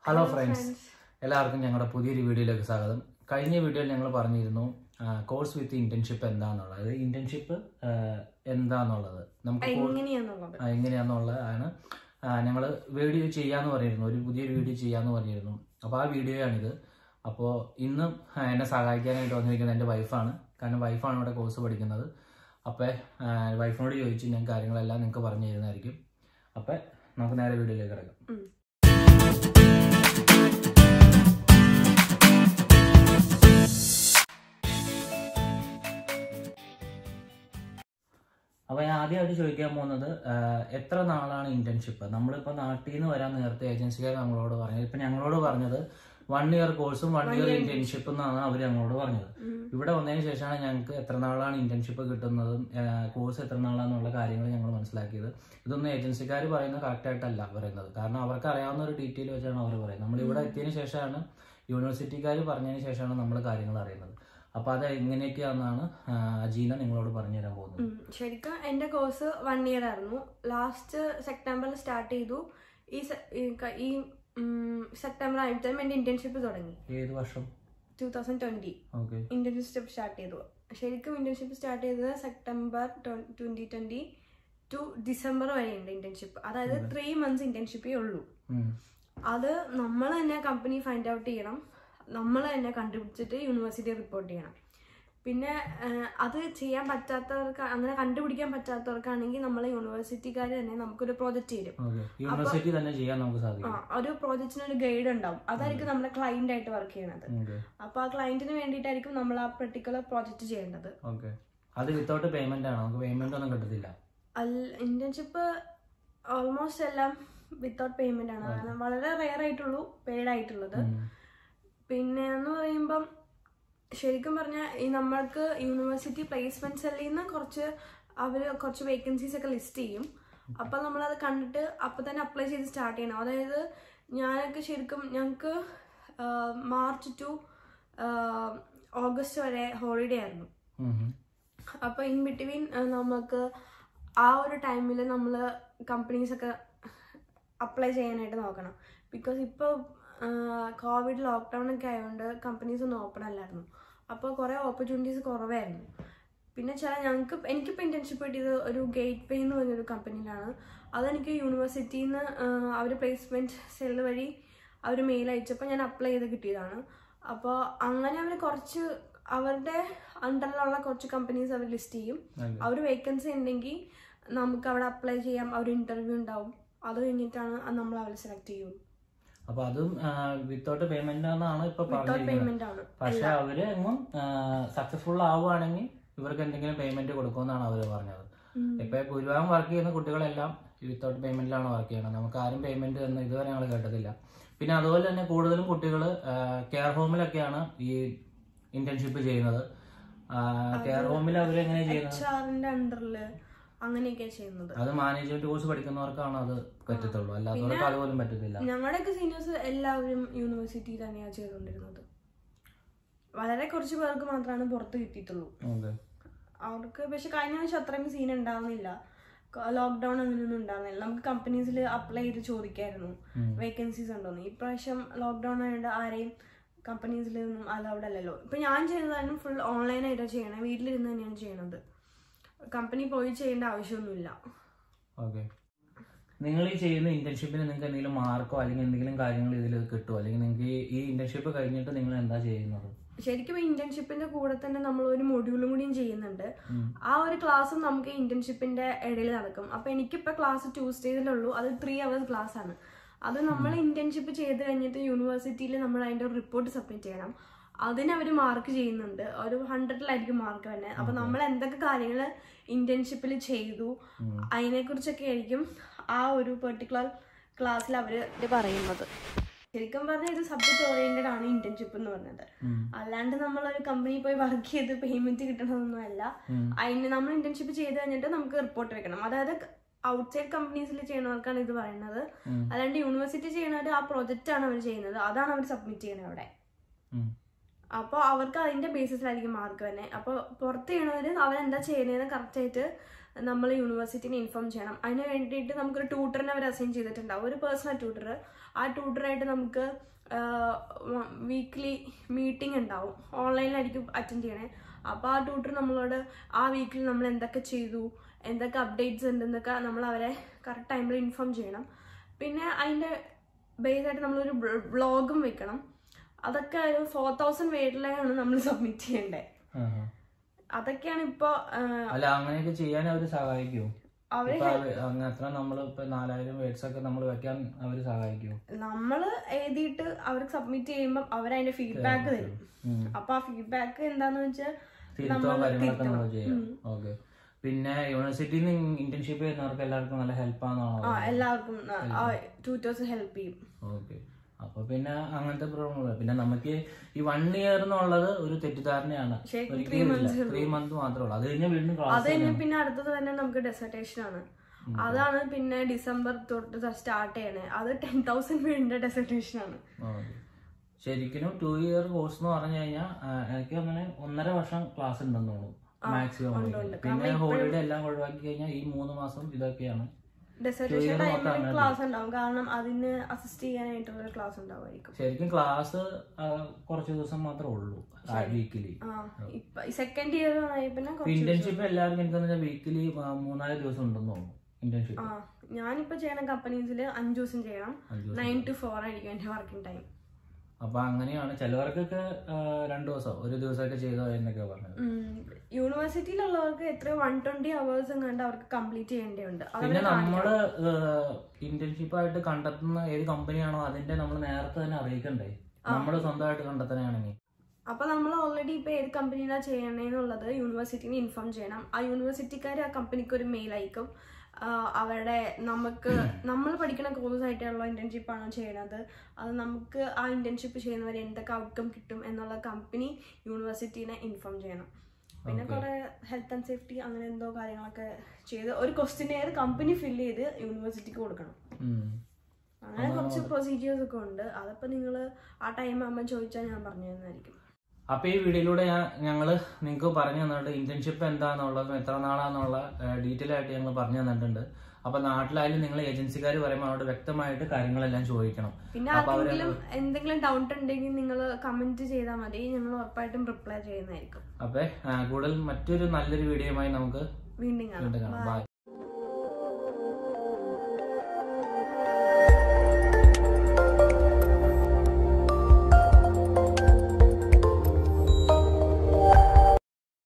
Hello friends. എല്ലാവർക്കും ഞങ്ങളുടെ പുതിയൊരു വീഡിയോയിലേക്ക് സ്വാഗതം. കഴിഞ്ഞ വീഡിയോയിൽ ഞങ്ങൾ പറഞ്ഞിരുന്നു കോഴ്സ് വിത്ത് ഇന്റേൺഷിപ്പ് എന്താണെന്നുള്ളത്. ഇന്റേൺഷിപ്പ് എന്താണെന്നുള്ളത് നമുക്ക് എങ്ങനെയാണെന്നുള്ളതാണ് ഞങ്ങൾ വീഡിയോ ചെയ്യാന്ന് പറഞ്ഞിരുന്നു. ഒരു പുതിയൊരു വീഡിയോ ചെയ്യാന്ന് പറഞ്ഞിരുന്നു. അപ്പോൾ ആ വീഡിയോയാണിത്. അപ്പോൾ ഇന്നും എന്നെ സഹായിക്കാനായിട്ട് വന്നിരിക്കുന്നത് എൻ്റെ വൈഫാണ്. കാരണം വൈഫാണ് ഇവിടെ കോഴ്സ് പഠിക്കുന്നത്. അപ്പോൾ വൈഫിനോട് ചോദിച്ച് ഞാൻ കാര്യങ്ങളെല്ലാം നിങ്ങൾക്ക് പറഞ്ഞു തരുന്നതായിരിക്കും. അപ്പോൾ നമുക്ക് നേരെ വീഡിയോയിലേക്ക് കിടക്കാം. അപ്പോൾ ഞാൻ ആദ്യമായിട്ട് ചോദിക്കാൻ പോകുന്നത് എത്ര നാളാണ് ഇന്റേൺഷിപ്പ്? നമ്മളിപ്പോൾ നാട്ടിൽ നിന്ന് വരാൻ നേരത്തെ ഏജൻസിക്കാർ നമ്മളോട് പറഞ്ഞത്, ഇപ്പം ഞങ്ങളോട് പറഞ്ഞത് 1 year കോഴ്സും 1 year ഇന്റേൺഷിപ്പ് എന്നാണ് അവർ ഞങ്ങളോട് പറഞ്ഞത്. ഇവിടെ വന്നതിന് ശേഷമാണ് ഞങ്ങൾക്ക് എത്ര നാളാണ് ഇന്റേൺഷിപ്പ് കിട്ടുന്നതും കോഴ്സ് എത്ര നാളാണെന്നുള്ള കാര്യങ്ങൾ ഞങ്ങൾ മനസ്സിലാക്കിയത്. ഇതൊന്നും ഏജൻസിക്കാർ പറയുന്നത് കറക്റ്റായിട്ടല്ല പറയുന്നത്. കാരണം അവർക്ക് അറിയാവുന്ന ഒരു ഡീറ്റെയിൽ വെച്ചാണ് അവർ പറയുന്നത്. നമ്മളിവിടെ എത്തിയതിന് ശേഷമാണ് യൂണിവേഴ്സിറ്റിക്കാർ പറഞ്ഞതിന് ശേഷമാണ് നമ്മൾ കാര്യങ്ങൾ അറിയുന്നത്. അപ്പൊ അത് എങ്ങനെയൊക്കെയാണെന്നാണ് അജീന നിങ്ങളോട് പറഞ്ഞു തരാൻ പോകുന്നത്. ശരിക്കും എന്റെ കോഴ്സ് 1 year ആയിരുന്നു. ലാസ്റ്റ് സെപ്റ്റംബറിൽ സ്റ്റാർട്ട് ചെയ്തു. ഈ സെപ്റ്റംബർ ആയപ്പോഴത്തേക്കും എന്റെ ഇന്റേൺഷിപ്പ് തുടങ്ങി. ഏത് വർഷം? 2020 ഇന്റേൺഷിപ്പ് സ്റ്റാർട്ട് ചെയ്തു. ശരിക്കും ഇന്റേൺഷിപ്പ് സ്റ്റാർട്ട് ചെയ്തത് സെപ്റ്റംബർ 2020 ടു ഡിസംബർ വരെയുണ്ട് ഇന്റേൺഷിപ്പ്. അതായത് 3 months ഇന്റേൺഷിപ്പേ ഉള്ളൂ. അത് നമ്മൾ തന്നെ കമ്പനി ഫൈൻഡ് ഔട്ട് ചെയ്യണം, നമ്മൾ തന്നെ കണ്ടുപിടിച്ചിട്ട് യൂണിവേഴ്സിറ്റി റിപ്പോർട്ട് ചെയ്യണം. പിന്നെ അത് ചെയ്യാൻ പറ്റാത്തവർക്ക്, അങ്ങനെ കണ്ടുപിടിക്കാൻ പറ്റാത്തവർക്കാണെങ്കിൽ നമ്മൾ യൂണിവേഴ്സിറ്റിക്കാർ തന്നെ നമുക്കൊരു പ്രോജക്റ്റ് തരും. ഒരു പ്രോജക്റ്റിന് ഒരു ഗൈഡ് ഉണ്ടാവും. അതായിരിക്കും നമ്മുടെ ക്ലയന്റ് ആയിട്ട് വർക്ക് ചെയ്യണത്. അപ്പൊ ആ ക്ലയന്റിന് വേണ്ടിയിട്ടായിരിക്കും നമ്മൾ ആ പെർട്ടിക്കുലർ പ്രോജക്റ്റ് ചെയ്യേണ്ടത്. ഇന്റേൺഷിപ്പ് ഓൾമോസ്റ്റ് എല്ലാം വിത്തൗട്ട് പേയ്മെന്റ് ആണ്. വളരെ റെയർ ആയിട്ടുള്ളൂ പെയ്ഡ് ആയിട്ടുള്ളത്. പിന്നെ എന്ന് പറയുമ്പം ശരിക്കും പറഞ്ഞാൽ ഈ നമ്മൾക്ക് യൂണിവേഴ്സിറ്റി പ്ലേസ്മെന്റ് സെല്ലിൽ നിന്ന് കുറച്ച് വേക്കൻസീസ് ഒക്കെ ലിസ്റ്റ് ചെയ്യും. അപ്പം നമ്മളത് കണ്ടിട്ട് അപ്പം തന്നെ അപ്ലൈ ചെയ്ത് സ്റ്റാർട്ട് ചെയ്യണം. അതായത് ഞാനൊക്കെ ശരിക്കും ഞങ്ങൾക്ക് മാർച്ച് ടു ഓഗസ്റ്റ് വരെ ഹോളിഡേ ആയിരുന്നു. അപ്പം ഇൻ ബിറ്റ്വീൻ നമുക്ക് ആ ഒരു ടൈമിൽ നമ്മൾ കമ്പനീസൊക്കെ അപ്ലൈ ചെയ്യാനായിട്ട് നോക്കണം. ബിക്കോസ് ഇപ്പോൾ കോവിഡ് ലോക്ക്ഡൗൺ ഒക്കെ ആയതുകൊണ്ട് കമ്പനീസ് ഒന്നും ഓപ്പൺ അല്ലായിരുന്നു. അപ്പോൾ കുറേ ഓപ്പർച്യൂണിറ്റീസ് കുറവായിരുന്നു. പിന്നെ എനിക്കിപ്പോൾ ഇന്റേൺഷിപ്പ് കിട്ടിയത് ഒരു ഗേറ്റ് വേ എന്ന് പറഞ്ഞൊരു കമ്പനിയിലാണ്. അതെനിക്ക് യൂണിവേഴ്സിറ്റിയിൽ നിന്ന് അവർ പ്ലേസ്മെന്റ് സെല്ല് വഴി അവർ മെയിൽ അയച്ചപ്പോൾ ഞാൻ അപ്ലൈ ചെയ്ത് കിട്ടിയതാണ്. അപ്പോൾ അങ്ങനെ അവർ അവരുടെ അണ്ടറിലുള്ള കുറച്ച് കമ്പനീസ് അവർ ലിസ്റ്റ് ചെയ്യും. അവർ വേക്കൻസി ഉണ്ടെങ്കിൽ നമുക്ക് അവിടെ അപ്ലൈ ചെയ്യാം. അവർ ഇന്റർവ്യൂ ഉണ്ടാവും. അത് കഴിഞ്ഞിട്ടാണ് നമ്മൾ അവരെ സെലക്ട് ചെയ്യും. അപ്പൊ അതും വിത്തൗട്ട് പേയ്മെന്റ് ആണെന്നാണ് ഇപ്പൊ പറഞ്ഞിരിക്കുന്നത്. പക്ഷെ അവര് എങ്ങും സക്സസ്ഫുൾ ആവുകയാണെങ്കിൽ ഇവർക്ക് എന്തെങ്കിലും പേയ്മെന്റ് കൊടുക്കുമെന്നാണ് അവര് പറഞ്ഞത്. ഇപ്പൊ ഭൂരിഭാഗം വർക്ക് ചെയ്യുന്ന കുട്ടികളെല്ലാം വിത്തൗട്ട് പേയ്മെന്റിലാണ് വർക്ക് ചെയ്യണം. നമുക്ക് ആരും പേയ്മെന്റ് എന്ന് ഇതുവരെ ഞങ്ങൾ കേട്ടതില്ല. പിന്നെ അതുപോലെ തന്നെ കൂടുതലും കുട്ടികൾ കെയർ ഹോമിലൊക്കെയാണ് ഈ ഇന്റേൺഷിപ്പ് ചെയ്യുന്നത്. കെയർ ഹോമിൽ അവരെങ്ങനെ ചെയ്യുന്നത്? അങ്ങനെയൊക്കെ ചെയ്യുന്നത്. അത് മാനേജ്മെന്റ് കോഴ്സ് പഠിക്കുന്നവർക്കാണ് അത് പറ്റത്തുള്ളൂ, അല്ലാത്തവർക്ക് അതുപോലും പറ്റത്തില്ല. ഞങ്ങളുടെയൊക്കെ സീനിയേഴ്സ് എല്ലാവരും യൂണിവേഴ്സിറ്റി തന്നെയാണ് ചെയ്തുകൊണ്ടിരുന്നത്. വളരെ കുറച്ച് പേർക്ക് മാത്രമാണ് പുറത്ത് കിട്ടിയിട്ടുള്ളൂ. അവർക്ക് പക്ഷെ കഴിഞ്ഞ വർഷം അത്രയും സീൻ ഉണ്ടാവുന്നില്ല. ലോക്ക്ഡൌൺ അങ്ങനെയൊന്നും ഉണ്ടാവുന്നില്ല. നമുക്ക് കമ്പനീസിൽ അപ്ലൈ ചെയ്ത് ചോദിക്കായിരുന്നു വേക്കൻസീസ് ഉണ്ടോന്ന്. ഇപ്രാവശ്യം ലോക്ക്ഡൌൺ ആയതുകൊണ്ട് ആരെയും കമ്പനീസിലൊന്നും അലൗഡ് അല്ലല്ലോ. ഇപ്പൊ ഞാൻ ചെയ്യുന്നതായിരുന്നു ഫുൾ ഓൺലൈനായിട്ടാണ് ചെയ്യണത്. വീട്ടിലിരുന്ന് തന്നെയാണ് ചെയ്യണത്. കമ്പനി പോയി ചെയ്യേണ്ട ആവശ്യമൊന്നുമില്ല. നിങ്ങൾ ഈ ചെയ്യുന്ന ഇന്റേൺഷിപ്പിന് നിങ്ങൾക്ക് എന്തെങ്കിലും മാർക്കോ അല്ലെങ്കിൽ എന്തെങ്കിലും കാര്യങ്ങൾ ഇതിൽ കിട്ടുമോ? അല്ലെങ്കിൽ നിങ്ങൾക്ക് ഈ ഇന്റേൺഷിപ്പ് കഴിഞ്ഞിട്ട് നിങ്ങൾ എന്താ ചെയ്യുന്നത്? ശരിക്കും ഇന്റേൺഷിപ്പിന്റെ കൂടെ തന്നെ നമ്മൾ ഒരു മൊഡ്യൂളും കൂടിയും ചെയ്യുന്നുണ്ട്. ആ ഒരു ക്ലാസ്സും നമുക്ക് ഇന്റേൺഷിപ്പിന്റെ ഇടയിൽ നടക്കും. അപ്പൊ എനിക്കിപ്പോ ക്ലാസ് ട്യൂസ്ഡേയിലുള്ളൂ. അത് 3 hours ക്ലാസ് ആണ്. അത് നമ്മൾ ഇന്റേൺഷിപ്പ് ചെയ്ത് കഴിഞ്ഞിട്ട് യൂണിവേഴ്സിറ്റിയിൽ നമ്മൾ അതിന്റെ ഒരു റിപ്പോർട്ട് സബ്മിറ്റ് ചെയ്യണം. അതിനവർ മാർക്ക് ചെയ്യുന്നുണ്ട്. ഒരു 100-ലായിരിക്കും മാർക്ക് തന്നെ. അപ്പൊ നമ്മൾ എന്തൊക്കെ കാര്യങ്ങൾ ഇന്റേൺഷിപ്പിൽ ചെയ്തു അതിനെ കുറിച്ചൊക്കെ ആയിരിക്കും ആ ഒരു പെർട്ടിക്കുലർ ക്ലാസ്സിൽ അവര് പറയുന്നത്. ശരിക്കും പറഞ്ഞാൽ ഇത് സബ്ജക്ട് ഓറിയന്റഡ് ആണ് ഇന്റേൺഷിപ്പ് എന്ന് പറഞ്ഞത്. അല്ലാണ്ട് നമ്മളൊരു കമ്പനി പോയി വർക്ക് ചെയ്ത് പേയ്മെന്റ് കിട്ടണമെന്നൊന്നും അല്ല. അതിന് നമ്മൾ ഇന്റേൺഷിപ്പ് ചെയ്ത് കഴിഞ്ഞിട്ട് നമുക്ക് റിപ്പോർട്ട് വെക്കണം. അതായത് ഔട്ട്സൈഡ് കമ്പനീസിൽ ചെയ്യുന്നവർക്കാണ് ഇത് പറയുന്നത്. അല്ലാണ്ട് യൂണിവേഴ്സിറ്റി ചെയ്യുന്നവർ ആ പ്രൊജക്റ്റ് ആണ് അവർ ചെയ്യുന്നത്. അതാണ് അവർ സബ്മിറ്റ് ചെയ്യുന്നത് അവിടെ. അപ്പോൾ അവർക്ക് അതിന്റെ ബേസിസിലായിരിക്കും മാർക്ക് തന്നെ. അപ്പോൾ പുറത്ത് ചെയ്യണവർ അവരെന്താ ചെയ്യുന്നതെന്ന് കറക്റ്റായിട്ട് നമ്മൾ യൂണിവേഴ്സിറ്റിനെ ഇൻഫോം ചെയ്യണം. അതിന് വേണ്ടിയിട്ട് നമുക്കൊരു ട്യൂട്ടറിനെ അവർ അസൈൻ ചെയ്തിട്ടുണ്ടാവും, ഒരു പേഴ്സണൽ ട്യൂട്ടർ. ആ ട്യൂട്ടറായിട്ട് നമുക്ക് വീക്ക്ലി മീറ്റിംഗ് ഉണ്ടാവും, ഓൺലൈനിലായിരിക്കും അറ്റൻഡ് ചെയ്യണേ. അപ്പോൾ ആ ട്യൂട്ടർ നമ്മളോട് ആ വീക്കിൽ നമ്മൾ എന്തൊക്കെ ചെയ്തു, എന്തൊക്കെ അപ്ഡേറ്റ്സ് ഉണ്ടെന്നൊക്കെ നമ്മൾ അവരെ കറക്റ്റ് ടൈമിൽ ഇൻഫോം ചെയ്യണം. പിന്നെ അതിൻ്റെ ബേസായിട്ട് നമ്മളൊരു ബ്ലോഗും വെക്കണം. അതൊക്കെ ഒരു 4000 വേർഡിലാണ് നമ്മൾ സബ്മിറ്റ് ചെയ്യേണ്ടത്. അതൊക്കെയാണ് ഇപ്പൊ. അല്ല, അങ്ങനെയൊക്കെ ചെയ്യാൻ അവര് സഹായിക്കുമോ? അത്ര നമ്മള് ഇപ്പൊ 4000 വേർഡ്സ് ഒക്കെ നമ്മൾ വെക്കാൻ അവര് സഹായിക്കുമോ? നമ്മള് എഴുതിയിട്ട് അവർക്ക് സബ്മിറ്റ് ചെയ്യുമ്പോൾ അവരതിന്റെ ഫീഡ്ബാക്ക് തരും. അപ്പൊ ആ ഫീഡ്ബാക്ക് എന്താന്ന് വെച്ചാൽ കാര്യങ്ങളൊക്കെ നമ്മൾ ചെയ്യാം. ഓക്കെ. പിന്നെ യൂണിവേഴ്സിറ്റിയിൽ നിന്ന് ഇന്റേൺഷിപ്പ് ചെയ്യുന്നവർക്ക് എല്ലാവർക്കും നല്ല ഹെൽപ്പാണോ? എല്ലാവർക്കും ട്യൂട്ടേഴ്സ് ഹെൽപ്പ് ചെയ്യും. ഓക്കെ. അപ്പൊ പിന്നെ അങ്ങനത്തെ പ്രോബ്ലം. പിന്നെ നമുക്ക് ഈ 1 ഇയർ എന്നുള്ളത് ഒരു തെറ്റിദ്ധാരണയാണ്. 3 മന്ത് മാത്രമേ ഉള്ളൂ. അത് കഴിഞ്ഞാൽ വീണ്ടും അത് കഴിഞ്ഞ പിന്നെ അടുത്തത് തന്നെ നമുക്ക് ഡെസർട്ടേഷൻ ആണ്. അതാണ് പിന്നെ ഡിസംബർ തൊട്ട് സ്റ്റാർട്ട് ചെയ്യണേ. അത് 10,000 വേണ്ട ഡെസർട്ടേഷൻ ആണ്. ശരിക്കും 2 ഇയർ കോഴ്സ് എന്ന് പറഞ്ഞു കഴിഞ്ഞാൽ എനിക്ക് അങ്ങനെ 1.5 വർഷം ക്ലാസ് ഉണ്ടെന്ന് തോന്നുന്നു മാക്സിമം. പിന്നെ ഹോളിഡേ എല്ലാം ഒഴിവാക്കി കഴിഞ്ഞാൽ ഈ 3 മാസം ഇതൊക്കെയാണ്. ഡെസർട്ടേഷൻ ടൈമിൽ ക്ലാസ് ഉണ്ടാവും, കാരണം അതിന് അസിസ്റ്റ് ചെയ്യാനായിട്ടുള്ള ക്ലാസ് ഉണ്ടാവുമായിരിക്കും. ശരിക്കും ക്ലാസ് കുറച്ച് ദിവസം മാത്രമേ ഉള്ളൂ വീക്കിലി. സെക്കൻഡ് ഇയർ പിന്നെ ഇന്റേൺഷിപ്പ് എല്ലാവർക്കും എനിക്ക് വീക്കിലി 3-4 ദിവസം ഉണ്ടെന്ന് തോന്നുന്നു ഇന്റേൺഷിപ്പ്. ഞാനിപ്പോ ചെയ്യണ കമ്പനീസിൽ 5 ദിവസം ചെയ്യണം. 9 to 4 ആയിരിക്കും എന്റെ വർക്കിംഗ് ടൈം. അപ്പൊ അങ്ങനെയാണ്. ചിലവർക്കൊക്കെ 2 ദിവസം 1 ദിവസമൊക്കെ ചെയ്തോ എന്നൊക്കെ പറഞ്ഞത്. യൂണിവേഴ്സിറ്റിയിലുള്ളവർക്ക് എത്ര 120 hours കണ്ട് അവർക്ക് കംപ്ലീറ്റ് ചെയ്യേണ്ടതുണ്ട്. പിന്നെ നമ്മള് ഇന്റേൺഷിപ്പ് ആയിട്ട് കണ്ടെത്തുന്ന ഏത് കമ്പനിയാണോ അതിന്റെ നമ്മൾ നേരത്തെ തന്നെ അറിയിക്കണ്ടേ, നമ്മള് സ്വന്തമായിട്ട് കണ്ടെത്തനാണെങ്കിൽ. അപ്പൊ നമ്മൾ ഓൾറെഡി ഇപ്പൊ ഏത് കമ്പനിയിലാണ് ചെയ്യണേന്നുള്ളത് യൂണിവേഴ്സിറ്റിനെ ഇൻഫോം ചെയ്യണം. ആ യൂണിവേഴ്സിറ്റിക്കാർ ആ കമ്പനിക്ക് ഒരു മെയിൽ അയക്കും. അവരുടെ നമ്മൾ പഠിക്കുന്ന കോഴ്സ് ആയിട്ടുള്ള ഇന്റേൺഷിപ്പ് ആണോ ചെയ്യണത്, അത് നമുക്ക് ആ ഇന്റേൺഷിപ്പ് ചെയ്യുന്നവരെ എന്തൊക്കെ ഔട്ട്കം കിട്ടും എന്നുള്ള കമ്പനി യൂണിവേഴ്സിറ്റിനെ ഇൻഫോം ചെയ്യണം. പിന്നെ കുറെ ഹെൽത്ത് ആൻഡ് സേഫ്റ്റി അങ്ങനെ എന്തോ കാര്യങ്ങളൊക്കെ ചെയ്ത് ഒരു ക്വസ്റ്റ്യനെയർ കമ്പനി ഫില്ല് ചെയ്ത് യൂണിവേഴ്സിറ്റിക്ക് കൊടുക്കണം. അങ്ങനെ കുറച്ച് പ്രൊസീജിയേഴ്സ് ഒക്കെ ഉണ്ട്. അതപ്പോ നിങ്ങൾ ആ ടൈം ആകുമ്പോൾ ചോദിച്ചാൽ ഞാൻ പറഞ്ഞു തരുന്നതായിരിക്കും. അപ്പൊ ഈ വീഡിയോയിലൂടെ ഞങ്ങള് നിങ്ങൾക്ക് പറഞ്ഞു തന്നിട്ട് ഇന്റേൺഷിപ്പ് എന്താണെന്നുള്ളതും എത്ര നാളാന്നുള്ള ഡീറ്റെയിൽ ആയിട്ട് ഞങ്ങൾ പറഞ്ഞു തന്നിട്ടുണ്ട്. അപ്പൊ നാട്ടിലായാലും നിങ്ങൾ ഏജൻസിക്കാർ പറയുമ്പോൾ അവരോട് വ്യക്തമായിട്ട് കാര്യങ്ങളെല്ലാം ചോദിക്കണം. പിന്നെ എന്തെങ്കിലും ഡൗട്ട് ഉണ്ടെങ്കിൽ നിങ്ങൾ കമന്റ് ചെയ്താൽ മതി, ഞങ്ങൾ ഉറപ്പായിട്ടും റിപ്ലൈ ചെയ്യുന്നതായിരിക്കും. അപ്പൊ കൂടുതൽ മറ്റൊരു നല്ലൊരു വീഡിയോയുമായി നമുക്ക് വീണ്ടും കാണാം. ബൈ.